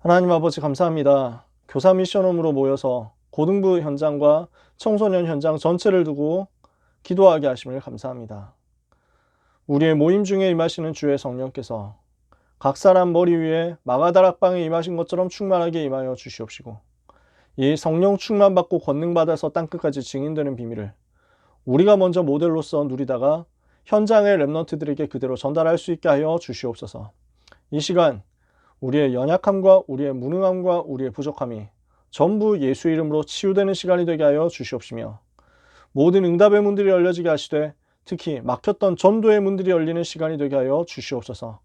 하나님 아버지 감사합니다. 교사 미션홈으로 모여서 고등부 현장과 청소년 현장 전체를 두고 기도하게 하심을 감사합니다. 우리의 모임 중에 임하시는 주의 성령께서 각 사람 머리 위에 마가다락방에 임하신 것처럼 충만하게 임하여 주시옵시고, 이 성령 충만받고 권능받아서 땅끝까지 증인되는 비밀을 우리가 먼저 모델로서 누리다가 현장의 렘넌트들에게 그대로 전달할 수 있게 하여 주시옵소서. 이 시간 우리의 연약함과 우리의 무능함과 우리의 부족함이 전부 예수 이름으로 치유되는 시간이 되게 하여 주시옵시며, 모든 응답의 문들이 열려지게 하시되 특히 막혔던 전도의 문들이 열리는 시간이 되게 하여 주시옵소서.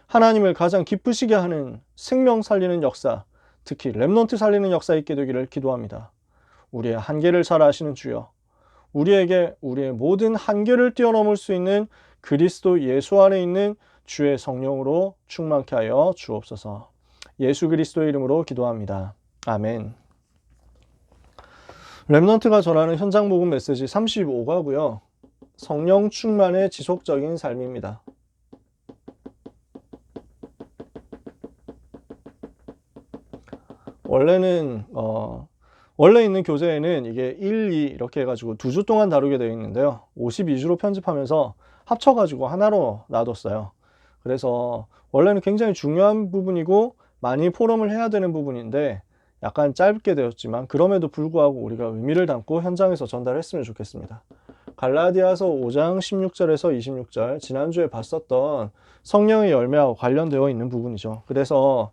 하나님을 가장 기쁘시게 하는 생명 살리는 역사, 특히 렘넌트 살리는 역사 있게 되기를 기도합니다. 우리의 한계를 잘 아시는 주여, 우리에게 우리의 모든 한계를 뛰어넘을 수 있는 그리스도 예수 안에 있는 주의 성령으로 충만케 하여 주옵소서. 예수 그리스도의 이름으로 기도합니다. 아멘. 렘넌트가 전하는 현장 복음 메시지 35가고요. 성령 충만의 지속적인 삶입니다. 원래 있는 교재에는 이게 1, 2 이렇게 해가지고 2주 동안 다루게 되어 있는데요. 52주로 편집하면서 합쳐가지고 하나로 놔뒀어요. 그래서 원래는 굉장히 중요한 부분이고 많이 포럼을 해야 되는 부분인데 약간 짧게 되었지만 그럼에도 불구하고 우리가 의미를 담고 현장에서 전달했으면 좋겠습니다. 갈라디아서 5장 16절에서 26절, 지난주에 봤었던 성령의 열매와 관련되어 있는 부분이죠. 그래서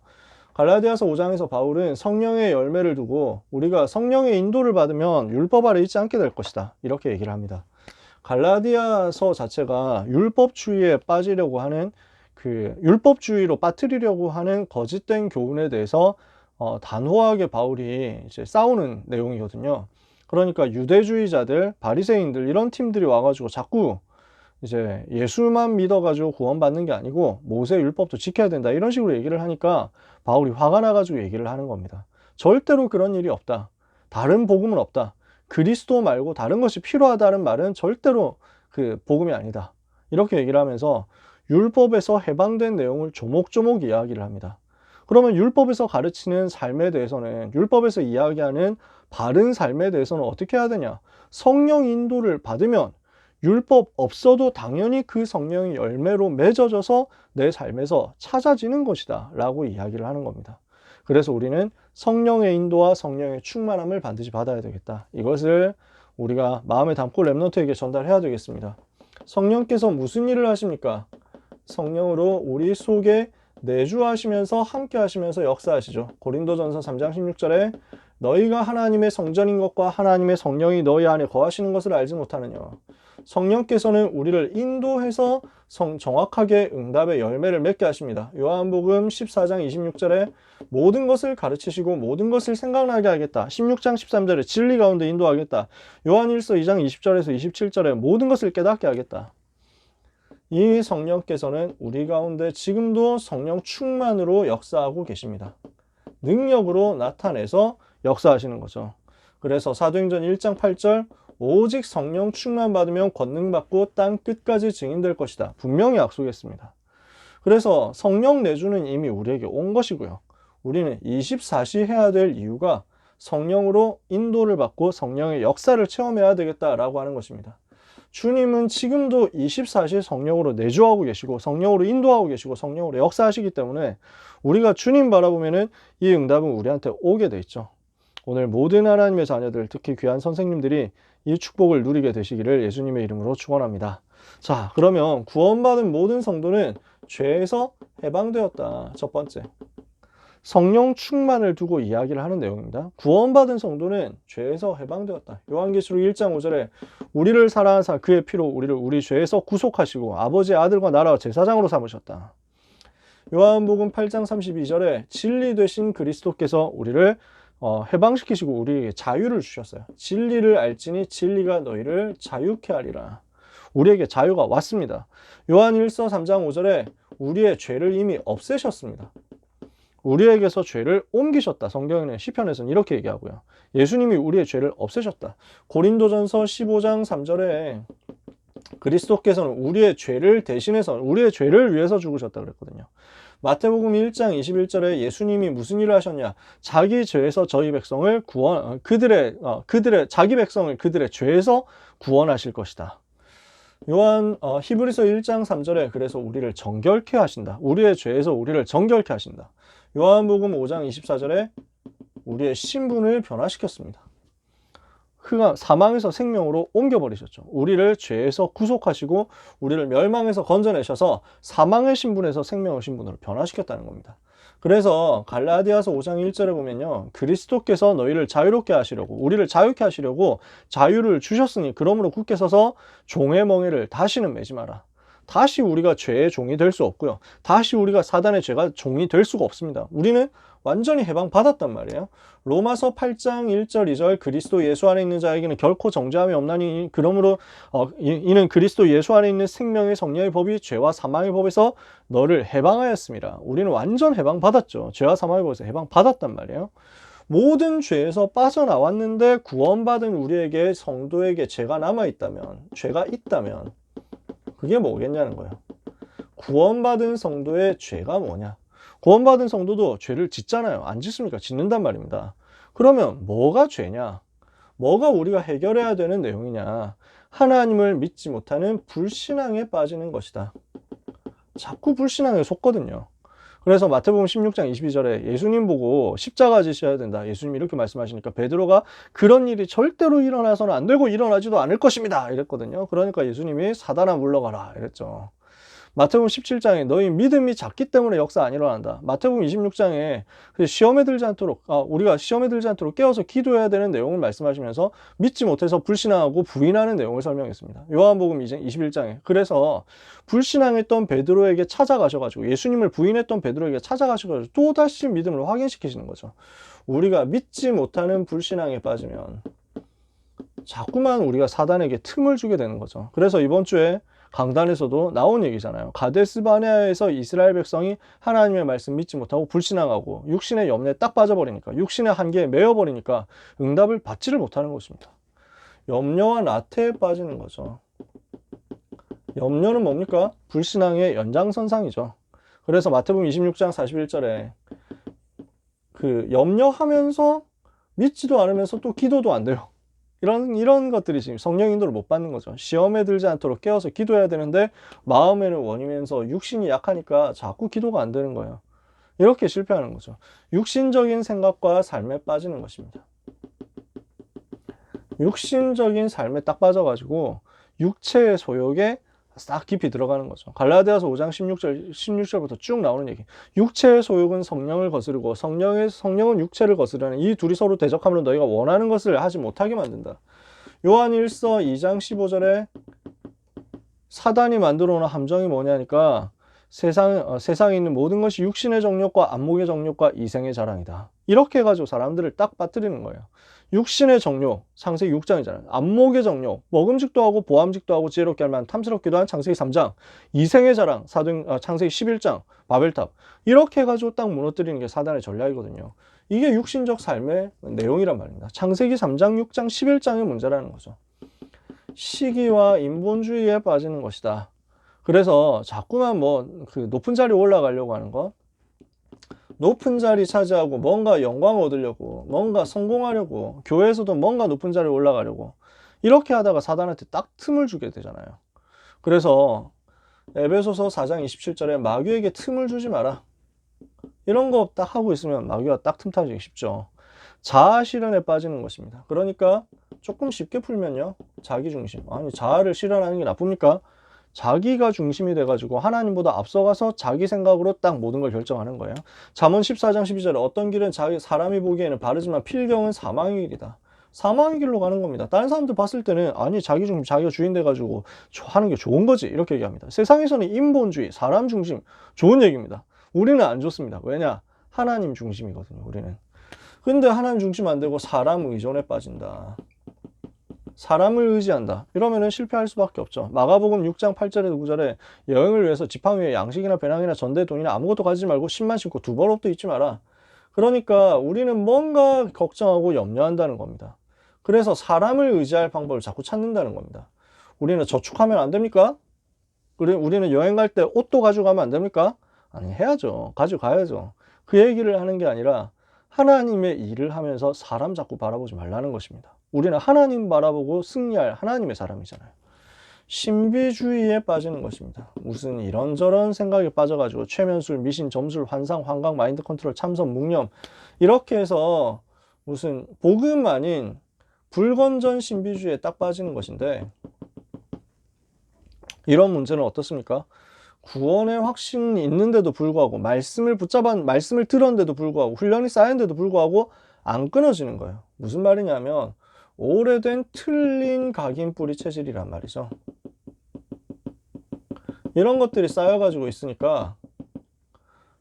갈라디아서 5장에서 바울은 성령의 열매를 두고 우리가 성령의 인도를 받으면 율법 아래 있지 않게 될 것이다, 이렇게 얘기를 합니다. 갈라디아서 자체가 율법주의에 빠지려고 하는, 율법주의로 빠뜨리려고 하는 거짓된 교훈에 대해서 단호하게 바울이 이제 싸우는 내용이거든요. 그러니까 유대주의자들, 바리새인들 이런 팀들이 와가지고 자꾸 이제 예수만 믿어가지고 구원받는 게 아니고 모세 율법도 지켜야 된다, 이런 식으로 얘기를 하니까 바울이 화가 나가지고 얘기를 하는 겁니다. 절대로 그런 일이 없다. 다른 복음은 없다. 그리스도 말고 다른 것이 필요하다는 말은 절대로 그 복음이 아니다, 이렇게 얘기를 하면서 율법에서 해방된 내용을 조목조목 이야기를 합니다. 그러면 율법에서 가르치는 삶에 대해서는, 율법에서 이야기하는 바른 삶에 대해서는 어떻게 해야 되냐? 성령 인도를 받으면 율법 없어도 당연히 그 성령의 열매로 맺어져서 내 삶에서 찾아지는 것이다 라고 이야기를 하는 겁니다. 그래서 우리는 성령의 인도와 성령의 충만함을 반드시 받아야 되겠다, 이것을 우리가 마음에 담고 렘넌트에게 전달해야 되겠습니다. 성령께서 무슨 일을 하십니까? 성령으로 우리 속에 내주하시면서 함께 하시면서 역사하시죠. 고린도전서 3장 16절에 너희가 하나님의 성전인 것과 하나님의 성령이 너희 안에 거하시는 것을 알지 못하느냐. 성령께서는 우리를 인도해서 정확하게 응답의 열매를 맺게 하십니다. 요한복음 14장 26절에 모든 것을 가르치시고 모든 것을 생각나게 하겠다. 16장 13절에 진리 가운데 인도하겠다. 요한일서 2장 20절에서 27절에 모든 것을 깨닫게 하겠다. 이 성령께서는 우리 가운데 지금도 성령 충만으로 역사하고 계십니다. 능력으로 나타내서 역사하시는 거죠. 그래서 사도행전 1장 8절 오직 성령 충만 받으면 권능 받고 땅 끝까지 증인될 것이다, 분명히 약속했습니다. 그래서 성령 내주는 이미 우리에게 온 것이고요. 우리는 24시 해야 될 이유가 성령으로 인도를 받고 성령의 역사를 체험해야 되겠다라고 하는 것입니다. 주님은 지금도 24시 성령으로 내주하고 계시고 성령으로 인도하고 계시고 성령으로 역사하시기 때문에 우리가 주님 바라보면은 이 응답은 우리한테 오게 돼 있죠. 오늘 모든 하나님의 자녀들, 특히 귀한 선생님들이 이 축복을 누리게 되시기를 예수님의 이름으로 축원합니다. 자, 그러면 구원받은 모든 성도는 죄에서 해방되었다. 첫 번째, 성령 충만을 두고 이야기를 하는 내용입니다. 구원받은 성도는 죄에서 해방되었다. 요한계시록 1장 5절에 우리를 사랑하사 그의 피로 우리를 우리 죄에서 구속하시고 아버지의 아들과 나라와 제사장으로 삼으셨다. 요한복음 8장 32절에 진리 되신 그리스도께서 우리를 해방시키시고 우리에게 자유를 주셨어요. 진리를 알지니 진리가 너희를 자유케 하리라. 우리에게 자유가 왔습니다. 요한일서 3장 5절에 우리의 죄를 이미 없애셨습니다. 우리에게서 죄를 옮기셨다. 성경에는 시편에서는 이렇게 얘기하고요. 예수님이 우리의 죄를 없애셨다. 고린도전서 15장 3절에 그리스도께서는 우리의 죄를 대신해서 우리의 죄를 위해서 죽으셨다 그랬거든요. 마태복음 1장 21절에 예수님이 무슨 일을 하셨냐? 자기 죄에서 저희 백성을 자기 백성을 그들의 죄에서 구원하실 것이다. 히브리서 1장 3절에 그래서 우리를 정결케 하신다. 우리의 죄에서 우리를 정결케 하신다. 요한복음 5장 24절에 우리의 신분을 변화시켰습니다. 그가 사망에서 생명으로 옮겨버리셨죠. 우리를 죄에서 구속하시고 우리를 멸망에서 건져내셔서 사망의 신분에서 생명의 신분으로 변화시켰다는 겁니다. 그래서 갈라디아서 5장 1절에 보면요, 그리스도께서 너희를 자유롭게 하시려고, 우리를 자유케 하시려고 자유를 주셨으니 그러므로 굳게 서서 종의 멍에를 다시는 매지 마라. 다시 우리가 죄의 종이 될 수 없고요, 다시 우리가 사단의 죄가 종이 될 수가 없습니다. 우리는 완전히 해방받았단 말이에요. 로마서 8장 1절 2절 그리스도 예수 안에 있는 자에게는 결코 정죄함이 없나니 그러므로 이는 그리스도 예수 안에 있는 생명의 성령의 법이 죄와 사망의 법에서 너를 해방하였습니다. 우리는 완전 해방받았죠. 죄와 사망의 법에서 해방받았단 말이에요. 모든 죄에서 빠져나왔는데 구원받은 우리에게, 성도에게 죄가 남아있다면, 죄가 있다면 그게 뭐겠냐는 거예요. 구원받은 성도의 죄가 뭐냐? 구원받은 성도도 죄를 짓잖아요. 안 짓습니까? 짓는단 말입니다. 그러면 뭐가 죄냐? 뭐가 우리가 해결해야 되는 내용이냐? 하나님을 믿지 못하는 불신앙에 빠지는 것이다. 자꾸 불신앙에 속거든요. 그래서 마태복음 16장 22절에 예수님 보고 십자가 지셔야 된다. 예수님이 이렇게 말씀하시니까 베드로가 그런 일이 절대로 일어나서는 안 되고 일어나지도 않을 것입니다. 이랬거든요. 그러니까 예수님이 사단아 물러가라 이랬죠. 마태복음 17장에 너희 믿음이 작기 때문에 역사 안 일어난다. 마태복음 26장에 시험에 들지 않도록, 우리가 시험에 들지 않도록 깨어서 기도해야 되는 내용을 말씀하시면서 믿지 못해서 불신앙하고 부인하는 내용을 설명했습니다. 요한복음 21장에 그래서 불신앙했던 베드로에게 찾아가셔가지고, 예수님을 부인했던 베드로에게 찾아가셔가지고 또다시 믿음을 확인시키시는 거죠. 우리가 믿지 못하는 불신앙에 빠지면 자꾸만 우리가 사단에게 틈을 주게 되는 거죠. 그래서 이번 주에 강단에서도 나온 얘기잖아요. 가데스 바네아에서 이스라엘 백성이 하나님의 말씀 믿지 못하고 불신앙하고 육신의 염려에 딱 빠져버리니까, 육신의 한계에 매여버리니까 응답을 받지를 못하는 것입니다. 염려와 나태에 빠지는 거죠. 염려는 뭡니까? 불신앙의 연장선상이죠. 그래서 마태복음 26장 41절에 염려하면서 믿지도 않으면서 또 기도도 안 돼요. 이런 것들이 지금 성령 인도를 못 받는 거죠. 시험에 들지 않도록 깨어서 기도해야 되는데 마음에는 원이면서 육신이 약하니까 자꾸 기도가 안 되는 거예요. 이렇게 실패하는 거죠. 육신적인 생각과 삶에 빠지는 것입니다. 육신적인 삶에 딱 빠져가지고 육체의 소욕에 싹 깊이 들어가는 거죠. 갈라디아서 5장 16절부터 쭉 나오는 얘기. 육체의 소욕은 성령을 거스르고 성령은 육체를 거스르는 이 둘이 서로 대적함으로 너희가 원하는 것을 하지 못하게 만든다. 요한 1서 2장 15절에 사단이 만들어 놓은 함정이 뭐냐니까 세상에 있는 모든 것이 육신의 정욕과 안목의 정욕과 이생의 자랑이다. 이렇게 해가지고 사람들을 딱 빠뜨리는 거예요. 육신의 정욕, 창세기 6장이잖아요. 안목의 정욕, 먹음직도 하고 보암직도 하고 지혜롭게 할 만한 탐스럽기도 한 창세기 3장. 이생의 자랑, 창세기 11장, 바벨탑. 이렇게 해가지고 딱 무너뜨리는 게 사단의 전략이거든요. 이게 육신적 삶의 내용이란 말입니다. 창세기 3장, 6장, 11장의 문제라는 거죠. 시기와 인본주의에 빠지는 것이다. 그래서 자꾸만 높은 자리에 올라가려고 하는 거, 높은 자리 차지하고 뭔가 영광을 얻으려고, 뭔가 성공하려고, 교회에서도 뭔가 높은 자리에 올라가려고 이렇게 하다가 사단한테 딱 틈을 주게 되잖아요. 그래서 에베소서 4장 27절에 마귀에게 틈을 주지 마라. 이런 거 딱 하고 있으면 마귀가 딱 틈 타기 쉽죠. 자아 실현에 빠지는 것입니다. 그러니까 조금 쉽게 풀면요, 자기 중심. 아니, 자아를 실현하는 게 나쁩니까? 자기가 중심이 돼가지고 하나님보다 앞서가서 자기 생각으로 딱 모든 걸 결정하는 거예요. 잠언 14장 12절에 어떤 길은 사람이 보기에는 바르지만 필경은 사망의 길이다. 사망의 길로 가는 겁니다. 다른 사람들 봤을 때는 아니, 자기 중심, 자기가 주인 돼가지고 하는 게 좋은 거지 이렇게 얘기합니다. 세상에서는 인본주의, 사람 중심, 좋은 얘기입니다. 우리는 안 좋습니다. 왜냐? 하나님 중심이거든요, 우리는. 근데 하나님 중심 안 되고 사람 의존에 빠진다. 사람을 의지한다. 이러면은 실패할 수밖에 없죠. 마가복음 6장 8절에 9절에 여행을 위해서 지팡이 위에 양식이나 배낭이나 전대 돈이나 아무것도 가지지 말고 신만 신고 두 벌업도 잊지 마라. 그러니까 우리는 뭔가 걱정하고 염려한다는 겁니다. 그래서 사람을 의지할 방법을 자꾸 찾는다는 겁니다. 우리는 저축하면 안 됩니까? 우리는 여행 갈 때 옷도 가져가면 안 됩니까? 아니, 해야죠. 가져가야죠. 그 얘기를 하는 게 아니라 하나님의 일을 하면서 사람 자꾸 바라보지 말라는 것입니다. 우리는 하나님 바라보고 승리할 하나님의 사람이잖아요. 신비주의에 빠지는 것입니다. 무슨 이런저런 생각에 빠져가지고 최면술, 미신, 점술, 환상, 환각, 마인드 컨트롤, 참선, 묵념 이렇게 해서 무슨 복음 아닌 불건전 신비주의에 딱 빠지는 것인데, 이런 문제는 어떻습니까? 구원의 확신이 있는데도 불구하고 말씀을 들었는데도 불구하고 훈련이 쌓였는데도 불구하고 안 끊어지는 거예요. 무슨 말이냐면 오래된 틀린 각인뿌리 체질이란 말이죠. 이런 것들이 쌓여가지고 있으니까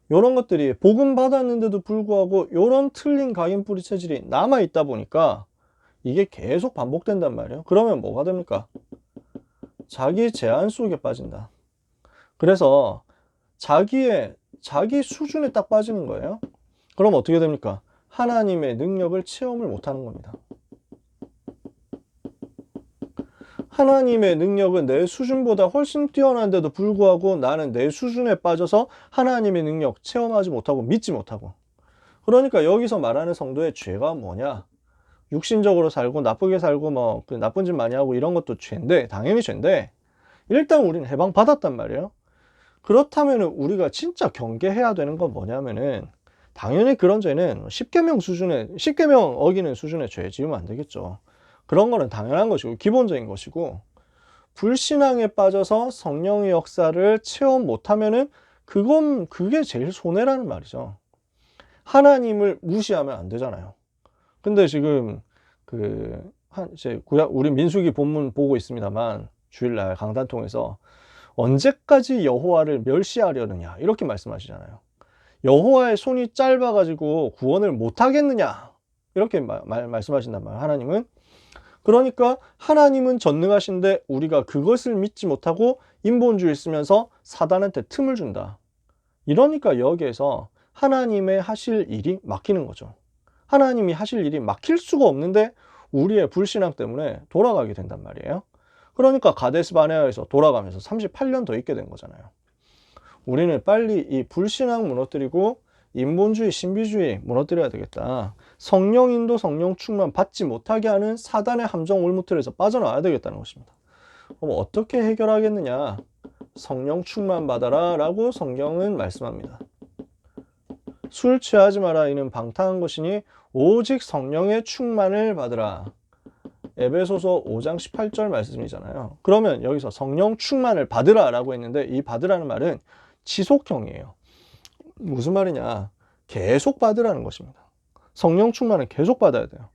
이런 것들이 복음 받았는데도 불구하고 이런 틀린 각인뿌리 체질이 남아있다 보니까 이게 계속 반복된단 말이에요. 그러면 뭐가 됩니까? 자기 제한 속에 빠진다. 그래서 자기 수준에 딱 빠지는 거예요. 그럼 어떻게 됩니까? 하나님의 능력을 체험을 못하는 겁니다. 하나님의 능력은 내 수준보다 훨씬 뛰어난데도 불구하고 나는 내 수준에 빠져서 하나님의 능력 체험하지 못하고 믿지 못하고. 그러니까 여기서 말하는 성도의 죄가 뭐냐? 육신적으로 살고 나쁘게 살고 뭐 나쁜 짓 많이 하고 이런 것도 죄인데, 당연히 죄인데 일단 우리는 해방 받았단 말이에요. 그렇다면 우리가 진짜 경계해야 되는 건 뭐냐면은, 당연히 그런 죄는 10계명 어기는 수준의 죄 지으면 안 되겠죠. 그런 거는 당연한 것이고 기본적인 것이고, 불신앙에 빠져서 성령의 역사를 체험 못하면은 그게 제일 손해라는 말이죠. 하나님을 무시하면 안 되잖아요. 근데 지금 우리 민수기 본문 보고 있습니다만, 주일날 강단 통해서 언제까지 여호와를 멸시하려느냐 이렇게 말씀하시잖아요. 여호와의 손이 짧아가지고 구원을 못하겠느냐 이렇게 말씀하신단 말이에요, 하나님은. 그러니까 하나님은 전능하신데 우리가 그것을 믿지 못하고 인본주의 쓰면서 사단한테 틈을 준다. 이러니까 여기에서 하나님의 하실 일이 막히는 거죠. 하나님이 하실 일이 막힐 수가 없는데 우리의 불신앙 때문에 돌아가게 된단 말이에요. 그러니까 가데스 바네아에서 돌아가면서 38년 더 있게 된 거잖아요. 우리는 빨리 이 불신앙 무너뜨리고 인본주의, 신비주의 무너뜨려야 되겠다. 성령 인도, 성령 충만 받지 못하게 하는 사단의 함정 올무틀에서 빠져나와야 되겠다는 것입니다. 그럼 어떻게 해결하겠느냐? 성령 충만 받아라 라고 성경은 말씀합니다. 술 취하지 마라, 이는 방탕한 것이니 오직 성령의 충만을 받으라. 에베소서 5장 18절 말씀이잖아요. 그러면 여기서 성령 충만을 받으라 라고 했는데, 이 받으라는 말은 지속형이에요. 무슨 말이냐? 계속 받으라는 것입니다. 성령 충만은 계속 받아야 돼요.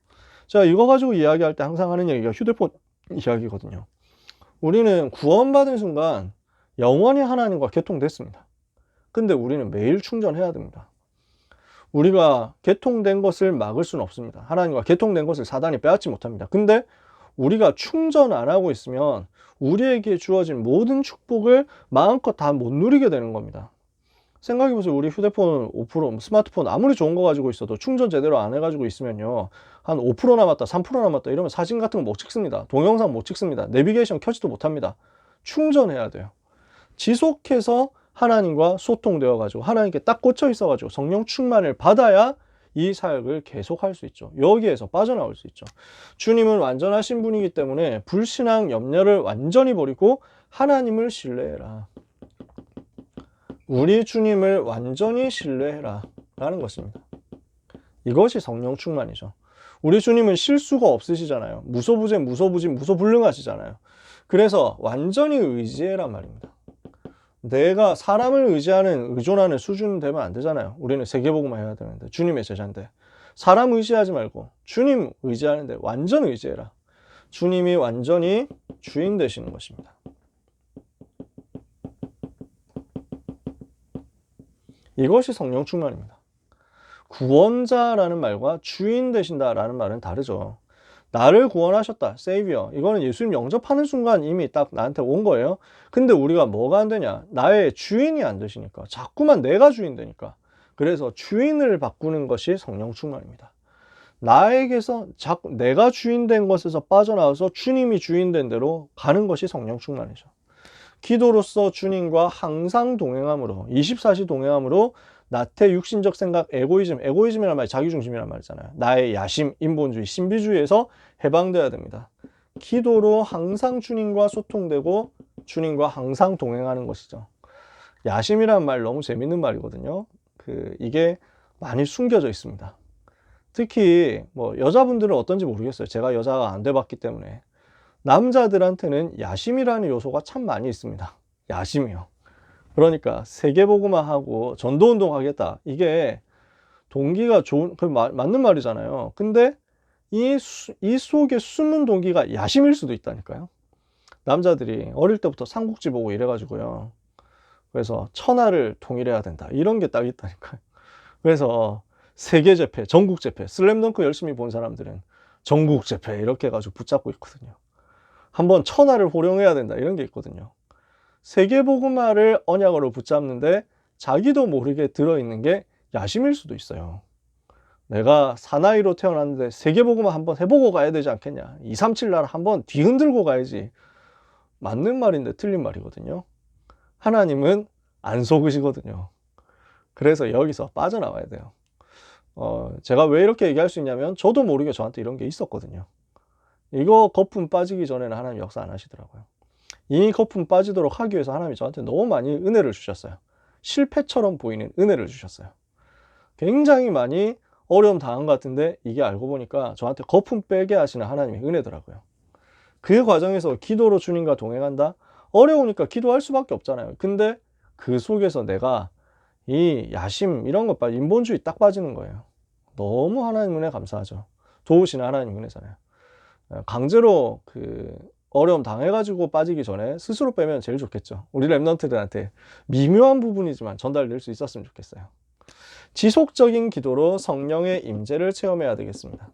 자, 이거 가지고 이야기할 때 항상 하는 얘기가 휴대폰 이야기거든요. 우리는 구원받은 순간 영원히 하나님과 개통됐습니다. 근데 우리는 매일 충전해야 됩니다. 우리가 개통된 것을 막을 수는 없습니다. 하나님과 개통된 것을 사단이 빼앗지 못합니다. 근데 우리가 충전 안 하고 있으면 우리에게 주어진 모든 축복을 마음껏 다 못 누리게 되는 겁니다. 생각해보세요. 우리 휴대폰 5%, 스마트폰 아무리 좋은 거 가지고 있어도 충전 제대로 안 해가지고 있으면요, 한 5% 남았다, 3% 남았다 이러면 사진 같은 거 못 찍습니다. 동영상 못 찍습니다. 내비게이션 켜지도 못합니다. 충전해야 돼요. 지속해서 하나님과 소통되어 가지고 하나님께 딱 꽂혀 있어 가지고 성령 충만을 받아야 이 사역을 계속할 수 있죠. 여기에서 빠져나올 수 있죠. 주님은 완전하신 분이기 때문에 불신앙 염려를 완전히 버리고 하나님을 신뢰해라. 우리 주님을 완전히 신뢰해라 라는 것입니다. 이것이 성령 충만이죠. 우리 주님은 실수가 없으시잖아요. 무소부재, 무소부진, 무소불능하시잖아요. 그래서 완전히 의지해란 말입니다. 내가 사람을 의존하는 수준 되면 안 되잖아요. 우리는 세계복음만 해야 되는데, 주님의 제자인데. 사람 의지하지 말고 주님 의지하는데 완전 의지해라. 주님이 완전히 주인 되시는 것입니다. 이것이 성령 충만입니다. 구원자라는 말과 주인 되신다라는 말은 다르죠. 나를 구원하셨다, 세이비어. 이거는 예수님 영접하는 순간 이미 딱 나한테 온 거예요. 근데 우리가 뭐가 안 되냐? 나의 주인이 안 되시니까. 자꾸만 내가 주인 되니까. 그래서 주인을 바꾸는 것이 성령 충만입니다. 나에게서 자꾸 내가 주인 된 것에서 빠져나와서 주님이 주인 된 대로 가는 것이 성령 충만이죠. 기도로서 주님과 항상 동행함으로 24시 동행함으로 나태 육신적 생각 에고이즘이란 말이 자기중심이란 말이잖아요. 나의 야심, 인본주의, 신비주의에서 해방돼야 됩니다. 기도로 항상 주님과 소통되고 주님과 항상 동행하는 것이죠. 야심이라는 말 너무 재밌는 말이거든요. 이게 많이 숨겨져 있습니다. 특히 뭐 여자분들은 어떤지 모르겠어요. 제가 여자가 안 돼봤기 때문에. 남자들한테는 야심이라는 요소가 참 많이 있습니다. 야심이요. 그러니까 세계보고만 하고 전도운동 하겠다. 이게 동기가 좋은, 맞는 말이잖아요. 근데 이 속에 숨은 동기가 야심일 수도 있다니까요. 남자들이 어릴 때부터 삼국지 보고 이래가지고요. 그래서 천하를 통일해야 된다. 이런 게 딱 있다니까요. 그래서 세계제패, 전국제패, 슬램덩크 열심히 본 사람들은 전국제패 이렇게 해가지고 붙잡고 있거든요. 한번 천하를 호령해야 된다. 이런 게 있거든요. 세계복음화를 언약으로 붙잡는데 자기도 모르게 들어있는 게 야심일 수도 있어요. 내가 사나이로 태어났는데 세계복음화 한번 해보고 가야 되지 않겠냐. 237 나라 한번 뒤흔들고 가야지. 맞는 말인데 틀린 말이거든요. 하나님은 안 속으시거든요. 그래서 여기서 빠져나와야 돼요. 제가 왜 이렇게 얘기할 수 있냐면 저도 모르게 저한테 이런 게 있었거든요. 이거 거품 빠지기 전에는 하나님 역사 안 하시더라고요. 이 거품 빠지도록 하기 위해서 하나님이 저한테 너무 많이 은혜를 주셨어요. 실패처럼 보이는 은혜를 주셨어요. 굉장히 많이 어려움 당한 것 같은데 이게 알고 보니까 저한테 거품 빼게 하시는 하나님의 은혜더라고요. 그 과정에서 기도로 주님과 동행한다? 어려우니까 기도할 수밖에 없잖아요. 근데 그 속에서 내가 이 야심 이런 것 빠지, 인본주의 딱 빠지는 거예요. 너무 하나님 은혜 감사하죠. 도우시는 하나님 은혜잖아요. 강제로 어려움 당해가지고 빠지기 전에 스스로 빼면 제일 좋겠죠. 우리 랩런트들한테 미묘한 부분이지만 전달될 수 있었으면 좋겠어요. 지속적인 기도로 성령의 임재를 체험해야 되겠습니다.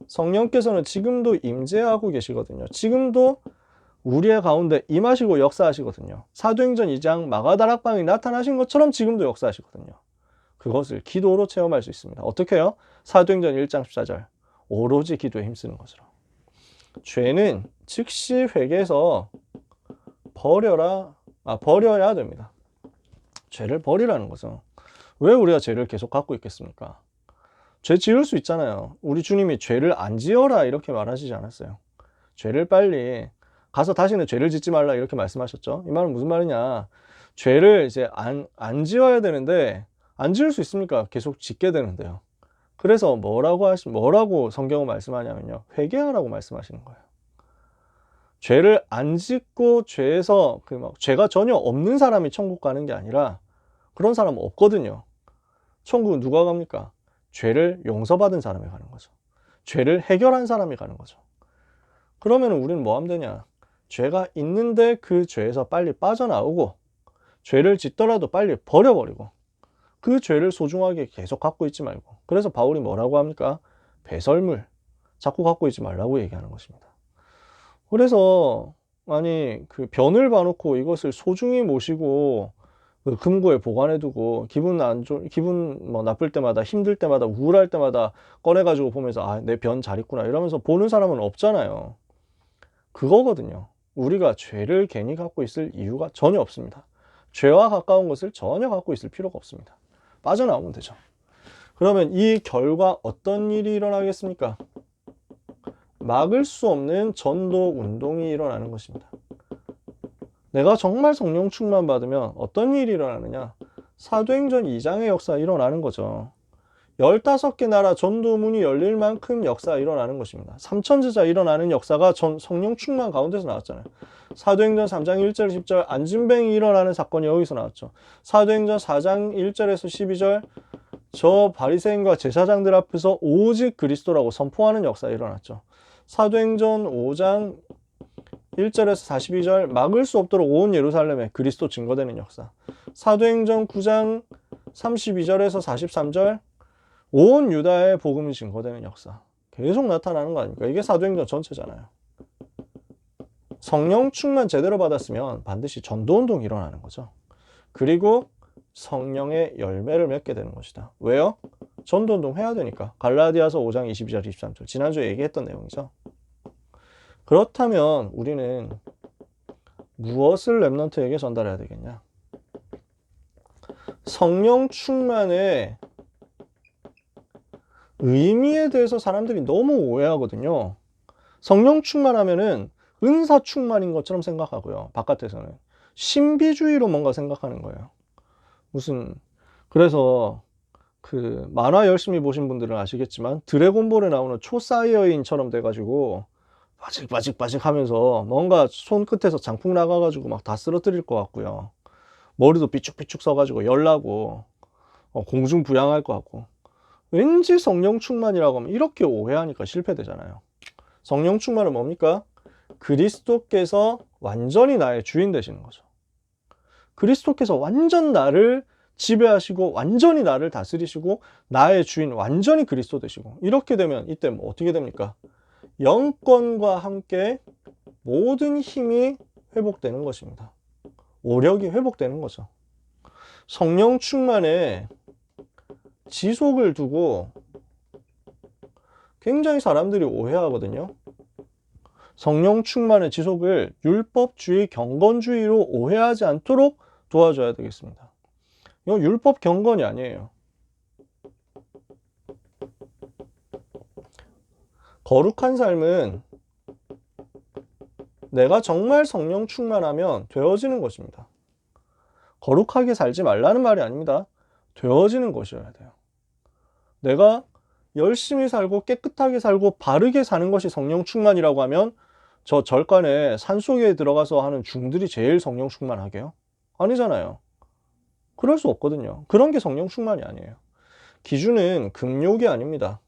성령께서는 지금도 임재하고 계시거든요. 지금도 우리의 가운데 임하시고 역사하시거든요. 사도행전 2장 마가다락방이 나타나신 것처럼 지금도 역사하시거든요. 그것을 기도로 체험할 수 있습니다. 어떻게 해요? 사도행전 1장 14절 오로지 기도에 힘쓰는 것으로. 죄는 즉시 회개해서 버려야 됩니다. 죄를 버리라는 거죠. 왜 우리가 죄를 계속 갖고 있겠습니까? 죄 지을 수 있잖아요. 우리 주님이 죄를 안 지어라 이렇게 말하시지 않았어요. 죄를 빨리 가서 다시는 죄를 짓지 말라 이렇게 말씀하셨죠. 이 말은 무슨 말이냐? 죄를 이제 안 지어야 되는데 안 지을 수 있습니까? 계속 짓게 되는데요. 그래서 뭐라고 성경은 말씀하냐면요. 회개하라고 말씀하시는 거예요. 죄를 안 짓고 죄에서 죄가 전혀 없는 사람이 천국 가는 게 아니라 그런 사람은 없거든요. 천국은 누가 갑니까? 죄를 용서받은 사람이 가는 거죠. 죄를 해결한 사람이 가는 거죠. 그러면 우리는 뭐 하면 되냐? 죄가 있는데 그 죄에서 빨리 빠져나오고 죄를 짓더라도 빨리 버려버리고 그 죄를 소중하게 계속 갖고 있지 말고. 그래서 바울이 뭐라고 합니까? 배설물 자꾸 갖고 있지 말라고 얘기하는 것입니다. 그래서 그 변을 봐놓고 이것을 소중히 모시고 금고에 보관해두고 기분 나쁠 때마다 힘들 때마다 우울할 때마다 꺼내가지고 보면서 내 변 잘 있구나 이러면서 보는 사람은 없잖아요. 그거거든요. 우리가 죄를 괜히 갖고 있을 이유가 전혀 없습니다. 죄와 가까운 것을 전혀 갖고 있을 필요가 없습니다. 빠져나오면 되죠. 그러면 이 결과 어떤 일이 일어나겠습니까? 막을 수 없는 전도 운동이 일어나는 것입니다. 내가 정말 성령 충만 받으면 어떤 일이 일어나느냐? 사도행전 2장의 역사가 일어나는 거죠. 15개 나라 전도문이 열릴 만큼 역사가 일어나는 것입니다. 삼천제자 일어나는 역사가 성령 충만 가운데서 나왔잖아요. 사도행전 3장 1절 10절 안진뱅이 일어나는 사건이 여기서 나왔죠. 사도행전 4장 1절에서 12절 저 바리새인과 제사장들 앞에서 오직 그리스도라고 선포하는 역사가 일어났죠. 사도행전 5장 1절에서 42절 막을 수 없도록 온 예루살렘에 그리스도 증거되는 역사. 사도행전 9장 32절에서 43절 온 유다의 복음이 증거되는 역사. 계속 나타나는 거 아닙니까? 이게 사도행전 전체잖아요. 성령 충만 제대로 받았으면 반드시 전도운동이 일어나는 거죠. 그리고 성령의 열매를 맺게 되는 것이다. 왜요? 전도운동 해야 되니까. 갈라디아서 5장 22절 23절 지난주에 얘기했던 내용이죠. 그렇다면 우리는 무엇을 렘넌트에게 전달해야 되겠냐? 성령 충만의 의미에 대해서 사람들이 너무 오해하거든요. 성령 충만하면은 은사 충만인 것처럼 생각하고요. 바깥에서는 신비주의로 뭔가 생각하는 거예요. 그래서 그 만화 열심히 보신 분들은 아시겠지만 드래곤볼에 나오는 초사이어인처럼 돼가지고 바직바직 하면서 뭔가 손끝에서 장풍 나가가지고 막 다 쓰러뜨릴 것 같고요. 머리도 삐쭉삐쭉 써가지고 열나고 공중부양할 것 같고, 왠지 성령 충만이라고 하면 이렇게 오해하니까 실패되잖아요. 성령 충만은 뭡니까? 그리스도께서 완전히 나의 주인 되시는 거죠. 그리스도께서 완전 나를 지배하시고 완전히 나를 다스리시고 나의 주인 완전히 그리스도 되시고, 이렇게 되면 이때 뭐 어떻게 됩니까? 영권과 함께 모든 힘이 회복되는 것입니다. 오력이 회복되는 거죠. 성령 충만에 지속을 두고 굉장히 사람들이 오해하거든요. 성령 충만의 지속을 율법주의, 경건주의로 오해하지 않도록 도와줘야 되겠습니다. 이건 율법 경건이 아니에요. 거룩한 삶은 내가 정말 성령 충만하면 되어지는 것입니다. 거룩하게 살지 말라는 말이 아닙니다. 되어지는 것이어야 돼요. 내가 열심히 살고 깨끗하게 살고 바르게 사는 것이 성령 충만이라고 하면 저 절간에 산속에 들어가서 하는 중들이 제일 성령 충만하게요? 아니잖아요. 그럴 수 없거든요. 그런 게 성령 충만이 아니에요. 기준은 금욕이 아닙니다.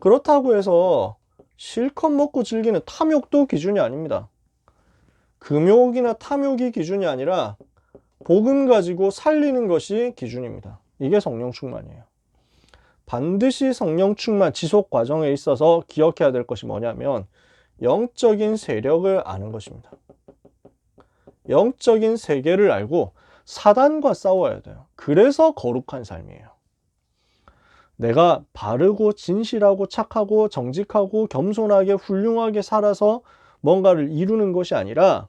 그렇다고 해서 실컷 먹고 즐기는 탐욕도 기준이 아닙니다. 금욕이나 탐욕이 기준이 아니라 복음 가지고 살리는 것이 기준입니다. 이게 성령 충만이에요. 반드시 성령 충만 지속 과정에 있어서 기억해야 될 것이 뭐냐면 영적인 세력을 아는 것입니다. 영적인 세계를 알고 사단과 싸워야 돼요. 그래서 거룩한 삶이에요. 내가 바르고 진실하고 착하고 정직하고 겸손하게 훌륭하게 살아서 뭔가를 이루는 것이 아니라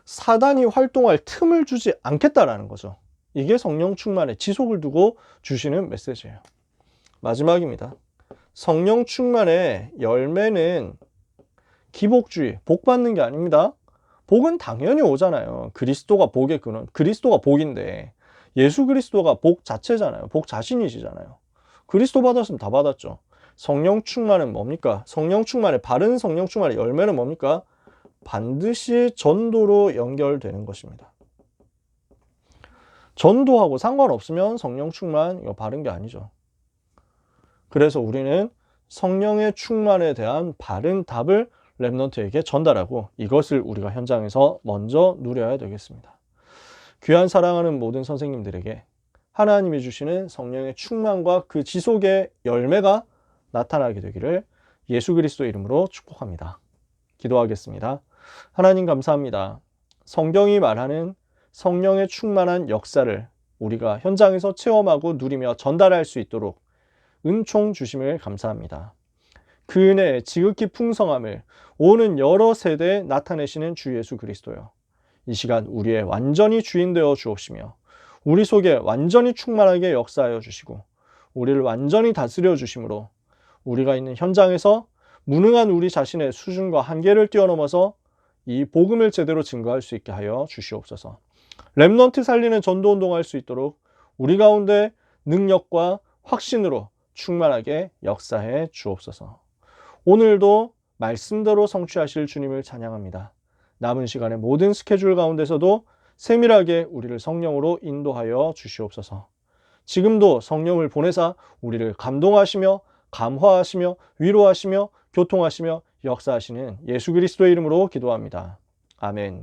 사단이 활동할 틈을 주지 않겠다라는 거죠. 이게 성령 충만의 지속을 두고 주시는 메시지예요. 마지막입니다. 성령 충만의 열매는 기복주의, 복 받는 게 아닙니다. 복은 당연히 오잖아요. 그리스도가 복의 근원, 그리스도가 복인데 예수 그리스도가 복 자체잖아요. 복 자신이시잖아요. 그리스도 받았으면 다 받았죠. 성령 충만은 뭡니까? 성령 충만의 바른 성령 충만의 열매는 뭡니까? 반드시 전도로 연결되는 것입니다. 전도하고 상관없으면 성령 충만 이거 바른 게 아니죠. 그래서 우리는 성령의 충만에 대한 바른 답을 렘넌트에게 전달하고 이것을 우리가 현장에서 먼저 누려야 되겠습니다. 귀한 사랑하는 모든 선생님들에게 하나님이 주시는 성령의 충만과 그 지속의 열매가 나타나게 되기를 예수 그리스도 이름으로 축복합니다. 기도하겠습니다. 하나님 감사합니다. 성경이 말하는 성령의 충만한 역사를 우리가 현장에서 체험하고 누리며 전달할 수 있도록 은총 주심을 감사합니다. 그 은혜의 지극히 풍성함을 오는 여러 세대에 나타내시는 주 예수 그리스도여, 이 시간 우리의 완전히 주인 되어 주옵시며 우리 속에 완전히 충만하게 역사하여 주시고 우리를 완전히 다스려 주심으로 우리가 있는 현장에서 무능한 우리 자신의 수준과 한계를 뛰어넘어서 이 복음을 제대로 증거할 수 있게 하여 주시옵소서. 렘넌트 살리는 전도운동할 수 있도록 우리 가운데 능력과 확신으로 충만하게 역사해 주옵소서. 오늘도 말씀대로 성취하실 주님을 찬양합니다. 남은 시간의 모든 스케줄 가운데서도 세밀하게 우리를 성령으로 인도하여 주시옵소서. 지금도 성령을 보내사 우리를 감동하시며 감화하시며 위로하시며 교통하시며 역사하시는 예수 그리스도의 이름으로 기도합니다. 아멘.